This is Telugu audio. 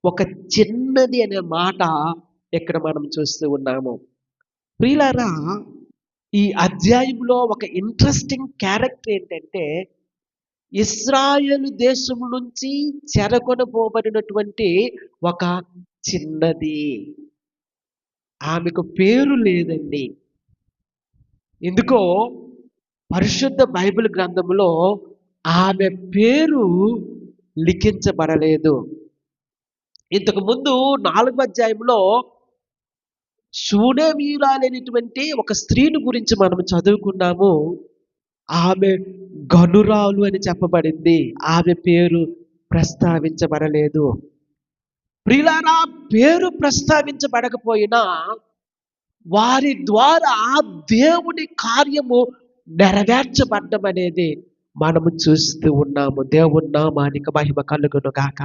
ఒక చిన్నది అనే మాట ఇక్కడ మనం చూస్తూ ఉన్నాము. ప్రియులారా, ఈ అధ్యాయంలో ఒక ఇంట్రెస్టింగ్ క్యారెక్టర్ ఏంటంటే, ఇశ్రాయేలు దేశం నుంచి చెరగొనబోబడినటువంటి ఒక చిన్నది. ఆమెకు పేరు లేదండి. ఎందుకో పరిశుద్ధ బైబిల్ గ్రంథంలో ఆమె పేరు లిఖించబడలేదు. ఇంతకు ముందు 4వ అధ్యాయంలో షూనేమీయురాలైనటువంటి ఒక స్త్రీని గురించి మనం చదువుకున్నాము. ఆమె గనురాలు అని చెప్పబడింది. ఆమె పేరు ప్రస్తావించబడలేదు. ప్రియులారా, పేరు ప్రస్తావించబడకపోయినా వారి ద్వారా దేవుని కార్యము నెరవేర్చబడ్డం అనేది మనము చూస్తూ ఉన్నాము. దేవుని నామానికి మహిమ కలుగును గాక.